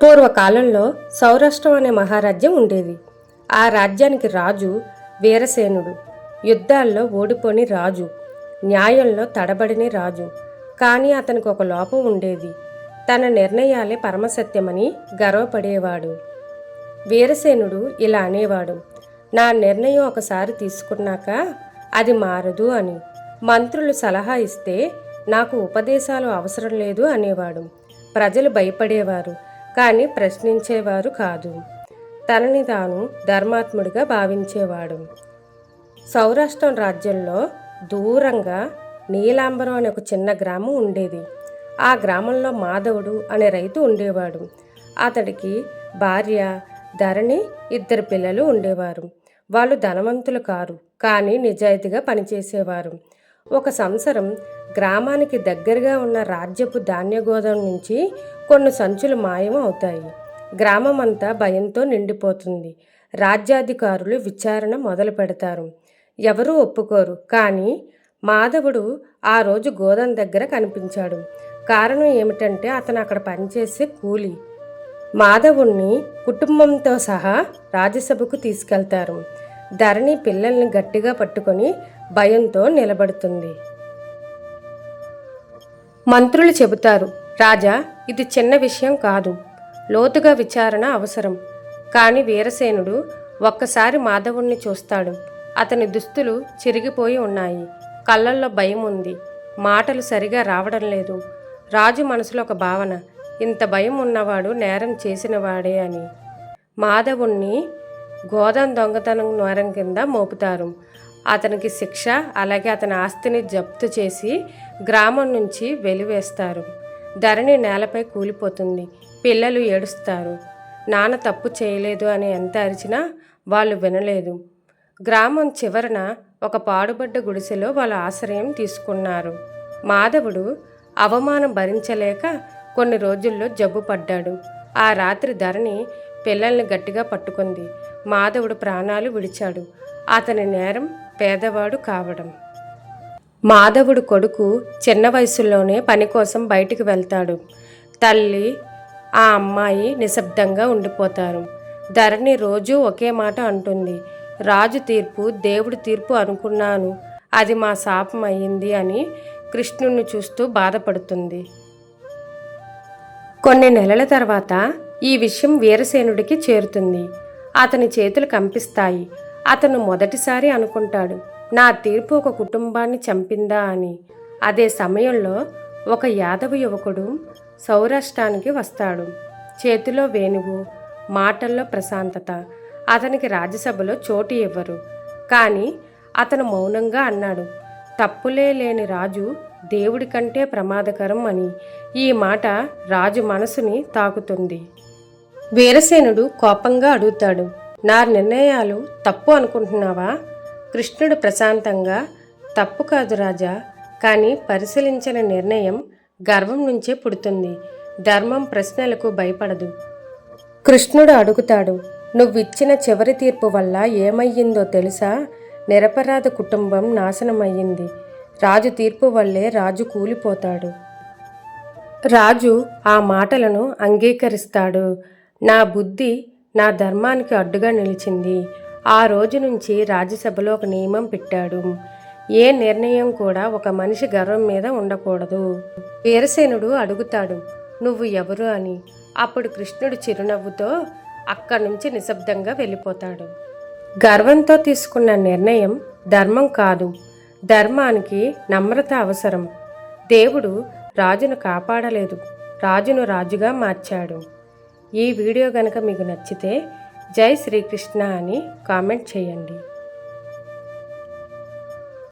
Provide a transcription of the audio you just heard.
పూర్వకాలంలో సౌరాష్ట్రం అనే మహారాజ్యం ఉండేది. ఆ రాజ్యానికి రాజు వీరసేనుడు. యుద్ధాల్లో ఓడిపోని రాజు, న్యాయంలో తడబడిని రాజు. కానీ అతనికి ఒక లోపం ఉండేది. తన నిర్ణయాలే పరమసత్యమని గర్వపడేవాడు. వీరసేనుడు ఇలా అనేవాడు, నా నిర్ణయం ఒకసారి తీసుకున్నాక అది మారదు అని. మంత్రులు సలహా ఇస్తే నాకు ఉపదేశాలు అవసరం లేదు అనేవాడు. ప్రజలు భయపడేవారు, కానీ ప్రశ్నించేవారు కాదు. తనని తాను ధర్మాత్ముడిగా భావించేవాడు. సౌరాష్ట్రం రాజ్యంలో దూరంగా నీలాంబరం అనే ఒక చిన్న గ్రామం ఉండేది. ఆ గ్రామంలో మాధవుడు అనే రైతు ఉండేవాడు. అతడికి భార్య ధరణి, 2 పిల్లలు ఉండేవారు. వాళ్ళు ధనవంతులు కారు, కానీ నిజాయితీగా పనిచేసేవారు. ఒక సంవత్సరం గ్రామానికి దగ్గరగా ఉన్న రాజ్యపు ధాన్య గోదాం నుంచి కొన్ని సంచులు మాయం అవుతాయి. గ్రామం అంతా భయంతో నిండిపోతుంది. రాజ్యాధికారులు విచారణ మొదలు పెడతారు. ఎవరూ ఒప్పుకోరు. కానీ మాధవుడు ఆ రోజు గోదాం దగ్గర కనిపించాడు. కారణం ఏమిటంటే అతను అక్కడ పనిచేసే కూలి. మాధవుణ్ణి కుటుంబంతో సహా రాజ్యసభకు తీసుకెళ్తారు. ధరణి పిల్లల్ని గట్టిగా పట్టుకొని భయంతో నిలబడుతుంది. మంత్రులు చెబుతారు, రాజా, ఇది చిన్న విషయం కాదు, లోతుగా విచారణ అవసరం. కానీ వీరసేనుడు ఒక్కసారి మాధవుణ్ణి చూస్తాడు. అతని దుస్తులు చిరిగిపోయి ఉన్నాయి, కళ్ళల్లో భయం ఉంది, మాటలు సరిగా రావడం లేదు. రాజు మనసులో ఒక భావన, ఇంత భయం ఉన్నవాడు నేరం చేసినవాడే అని. మాధవుణ్ణి గోదాం దొంగతనం నేరం కింద మోపుతారు. అతనికి శిక్ష, అలాగే అతని ఆస్తిని జప్తు చేసి గ్రామం నుంచి వెలివేస్తారు. ధరణి నేలపై కూలిపోతుంది. పిల్లలు ఏడుస్తారు. నాన్న తప్పు చేయలేదు అని ఎంత అరిచినా వాళ్ళు వినలేదు. గ్రామం చివరన ఒక పాడుబడ్డ గుడిసెలో వాళ్ళు ఆశ్రయం తీసుకున్నారు. మాధవుడు అవమానం భరించలేక కొన్ని రోజుల్లో జబ్బు పడ్డాడు. ఆ రాత్రి ధరణి పిల్లల్ని గట్టిగా పట్టుకుంది. మాధవుడు ప్రాణాలు విడిచాడు. అతని నేరం పేదవాడు కావడం. మాధవుడు కొడుకు చిన్న వయసులోనే పని కోసం బయటికి వెళ్తాడు. తల్లి, ఆ అమ్మాయి నిశ్శబ్దంగా ఉండిపోతారు. ధరణి రోజూ ఒకే మాట అంటుంది, రాజు తీర్పు దేవుడి తీర్పు అనుకున్నాను, అది మా శాపం అయ్యింది అని కృష్ణుణ్ణి చూస్తూ బాధపడుతుంది. కొన్ని నెలల తర్వాత ఈ విషయం వీరసేనుడికి చేరుతుంది. అతని చేతులు కంపిస్తాయి. అతను మొదటిసారి అనుకుంటాడు, నా తీర్పు ఒక కుటుంబాన్ని చంపిందా అని. అదే సమయంలో ఒక యాదవ యువకుడు సౌరాష్ట్రానికి వస్తాడు. చేతిలో వేణువు, మాటల్లో ప్రశాంతత. అతనికి రాజ్యసభలో చోటు ఇవ్వరు. కానీ అతను మౌనంగా అన్నాడు, తప్పులే లేని రాజు దేవుడి కంటే ప్రమాదకరం అని. ఈ మాట రాజు మనసుని తాకుతుంది. వీరసేనుడు కోపంగా అడుగుతాడు, నా నిర్ణయాలు తప్పు అనుకుంటున్నావా? కృష్ణుడు ప్రశాంతంగా, తప్పు కాదు రాజా, కానీ పరిశీలించిన నిర్ణయం గర్వం నుంచే పుడుతుంది. ధర్మం ప్రశ్నలకు భయపడదు. కృష్ణుడు అడుగుతాడు, నువ్విచ్చిన చివరి తీర్పు వల్ల ఏమయ్యిందో తెలుసా? నిరపరాధ కుటుంబం నాశనమయ్యింది. రాజు తీర్పు వల్లే రాజు కూలిపోతాడు. రాజు ఆ మాటలను అంగీకరిస్తాడు. నా బుద్ధి నా ధర్మానికి అడ్డుగా నిలిచింది. ఆ రోజు నుంచి రాజ్యసభలో ఒక నియమం పెట్టాడు, ఏ నిర్ణయం కూడా ఒక మనిషి గర్వం మీద ఉండకూడదు. వీరసేనుడు అడుగుతాడు, నువ్వు ఎవరు అని. అప్పుడు కృష్ణుడు చిరునవ్వుతో అక్కడి నుంచి నిశ్శబ్దంగా వెళ్ళిపోతాడు. గర్వంతో తీసుకున్న నిర్ణయం ధర్మం కాదు. ధర్మానికి నమ్రత అవసరం. దేవుడు రాజును కాపాడలేదు, రాజును రాజుగా మార్చాడు. ఈ వీడియో గనక మీకు నచ్చితే జై శ్రీకృష్ణ అని కామెంట్ చేయండి.